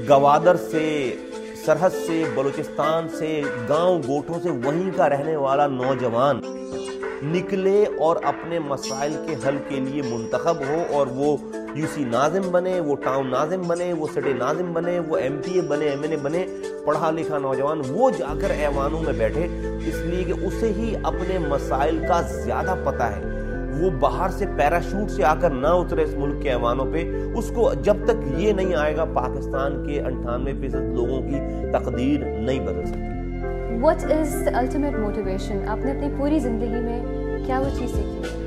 گوادر سے، سرحد سے، بلوچستان سے، گاؤں گوٹھوں سے وہیں کا رہنے والا نوجوان نکلے اور اپنے مسائل کے حل کے لیے منتخب ہو، اور وہ یو سی ناظم بنے، وہ ٹاؤن ناظم بنے، وہ سٹی ناظم بنے، وہ ایم پی اے بنے، ایم این اے بنے، پڑھا لکھا نوجوان وہ جا کر ایوانوں میں بیٹھے، اس لیے کہ اسے ہی اپنے مسائل کا زیادہ پتہ ہے۔ وہ باہر سے پیراشوٹ سے آ کر نہ اترے اس ملک کے ایوانوں پہ، اس کو جب تک یہ نہیں آئے گا پاکستان کے 98% لوگوں کی تقدیر نہیں بدل سکتی۔ What is the ultimate motivation؟ آپ نے اپنی پوری زندگی میں کیا وہ چیز سیکھی ہے؟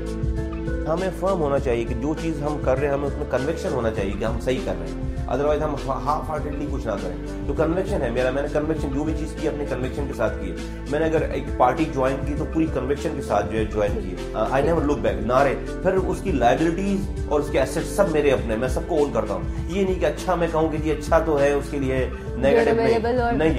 ہمیں فرم ہونا چاہیے کہ جو چیز ہم کر رہے ہیں ہمیں اس میں کنوکشن ہونا چاہیے کہ ہم صحیح کر رہے ہیں، ادروائز ہم ہاف ہارٹیڈلی کچھ نہ کریں۔ تو کنوکشن ہے میرا، میں نے کنوکشن جو بھی چیز کی اپنے کنوکشن کے ساتھ کی ہے۔ میں نے اگر ایک پارٹی جوائن کی تو پوری کنوکشن کے ساتھ جو ہے جوائن کی ہے۔ آئی نیور لک بیک، نعرے، پھر اس کی لائبلٹیز اور اس کے ایسٹ سب میرے اپنے، میں سب کو اون کرتا ہوں۔ یہ نہیں کہ اچھا میں کہوں کہ جی اچھا تو ہے اس کے لیے نیگیٹو نہیں،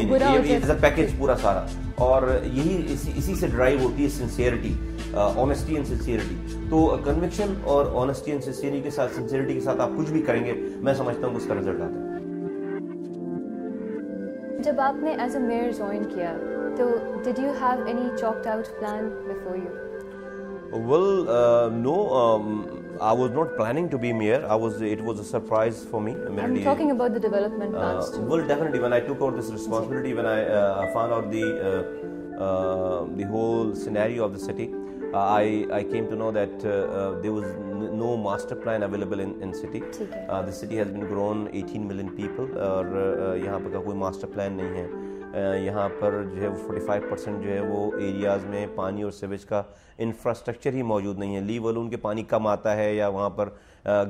یہ پیکیج پورا سارا، اور یہی اسی سے ڈرائیو ہوتی ہے سنسیئرٹی، آنیسٹی اینڈ سنسیئرٹی۔ تو کنوکشن اور آنیسٹی اینڈ سنسیئرٹی کے ساتھ، سنسیئرٹی کے ساتھ آپ کچھ بھی کریں گے، میں سمجھتا ہوں کہ اس کا رزلٹ آتا ہے۔ جب آپ نے ایز اے میئر جوائن کیا تو did you have any chalked out plan before you? Well, no, I was not planning to be mayor. It was a surprise for me. I'm talking about the development plans too. Well, definitely, when I took out this responsibility, when I found out the whole scenario of the city, I came to know that there was no master plan available in city. The city has been grown 18 million people, اور یہاں پر کا کوئی master plan نہیں ہے۔ یہاں پر جو ہے 45% جو ہے وہ ایریاز میں پانی اور سیویج کا انفراسٹرکچر ہی موجود نہیں ہے۔ لیول ان کے پانی کم آتا ہے یا وہاں پر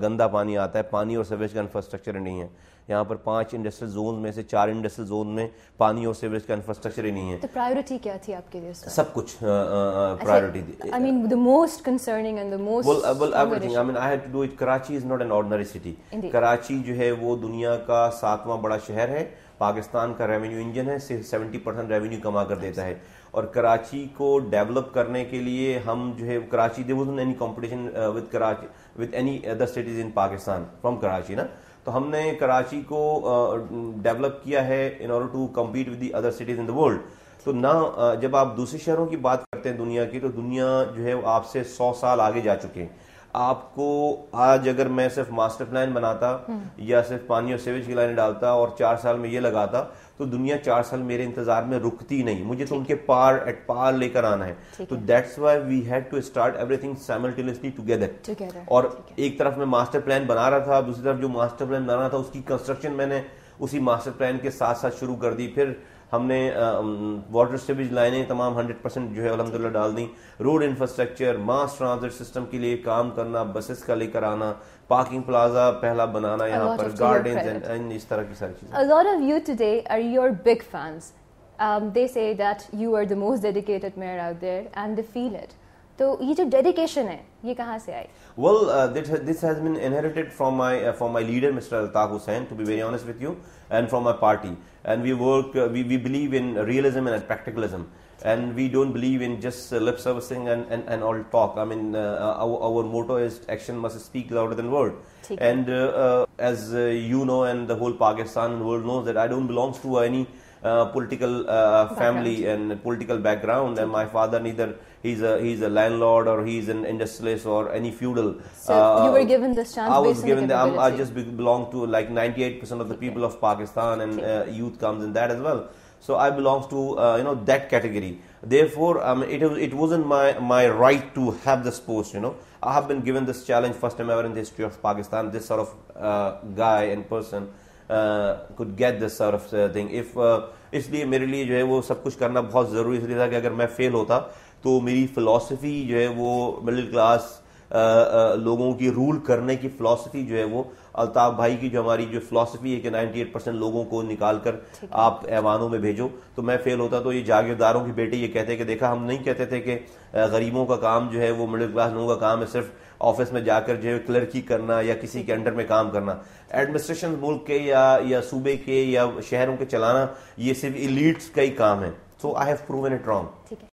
گندا پانی آتا ہے، پانی اور سیویج کا انفراسٹرکچر نہیں ہے۔ یہاں پر 5 انڈسٹریل زون میں سے 4 انڈسٹریل زون میں پانی اور سیویج کا انفراسٹرکچر ہی نہیں ہے۔ تو پرائیورٹی کیا تھی آپ کے لیے؟ سب کچھ پرائیورٹی تھی۔ I mean the most concerning and the most well everything. I mean I had to do it. Karachi is not an ordinary city. Karachi جو ہے وہ دنیا کا 7واں بڑا شہر ہے، پاکستان کا ریونیو انجن ہے، 70% ریونیو کما کر دیتا ہے، اور کراچی کو ڈیولپ کرنے کے لیے ہم جو ہے Karachi there wasn't any competition with Karachi with any other cities in Pakistan from Karachi نا، تو ہم نے کراچی کو ڈیولپ کیا ہے in order to compete with the other cities in the world۔ تو نہ جب آپ دوسرے شہروں کی بات کرتے ہیں دنیا کی، تو دنیا جو ہے آپ سے 100 سال آگے جا چکے ہیں۔ آپ کو آج اگر میں صرف ماسٹر پلان بناتا یا صرف پانی اور سیویج کی لائنیں ڈالتا اور 4 سال میں یہ لگاتا، تو دنیا 4 سال میرے انتظار میں رکتی نہیں، مجھے تو ان کے ایٹ پار لے کر آنا ہے۔ تو that's why we had to start everything simultaneously together. اور ایک طرف میں ماسٹر پلان بنا رہا تھا، دوسری طرف جو ماسٹر پلان بنا رہا تھا اس کی کنسٹرکشن میں نے اسی ماسٹر پلان کے ساتھ ساتھ شروع کر دی۔ پھر ہم نے واٹر سیویج لائنیں تمام 100% جو ہے الحمدللہ ڈال دیں، روڈ انفراسٹرکچر، ماس ٹرانزٹ سسٹم کے لیے کام کرنا، بسز کا لے کر آنا، پارکنگ پلازا پہلا بنانا یہاں پر، گارڈنز اینڈ اس طرح کی ساری چیزیں۔ A lot of you today are your big fans. They say that you are the most dedicated mayor out there and they feel it. تو یہ جو ڈیڈیکیشن ہے یہ کہاں سے آئی؟ Well, this has been inherited from my leader, Mr. Altaf Hussain, to be very honest with you, and from my party. And we work, we believe in realism and practicalism, and we don't believe in just lip servicing and all talk. I mean, our motto is action must speak louder than word. And as you know, and the whole Pakistan and world knows that I don't belong to any political family and political background, and my father neither he's a landlord or he's an industrialist or any feudal. So you were given this chance. I was given I just belong to like 98% of the people of Pakistan, and youth comes in that as well. So I belong to that category. Therefore it wasn't my right to have this post. I have been given this challenge first time ever in the history of Pakistan. This sort of guy and person could get this sort of thing. اس لیے میرے لیے جو ہے وہ سب کچھ کرنا بہت ضروری اس لیے تھا کہ اگر میں فیل ہوتا تو میری فلاسفی جو ہے وہ مڈل کلاس لوگوں کی رول کرنے کی فلاسفی جو ہے وہ الطاف بھائی کی جو ہماری جو فلاسفی ہے کہ 98% لوگوں کو نکال کر آپ ایوانوں میں بھیجو، تو میں فیل ہوتا تو یہ جاگیرداروں کی بیٹے یہ کہتے کہ دیکھا ہم نہیں کہتے تھے کہ غریبوں کا کام جو ہے وہ مڈل کلاس لوگوں کا کام ہے صرف آفس میں جا کر جو ہے کلرکی کرنا یا کسی کے انڈر میں کام کرنا۔ ایڈمنسٹریشن ملک کے یا صوبے کے یا شہروں کے چلانا یہ صرف ایلیٹس کا ہی کام ہے۔ So I have proven it wrong.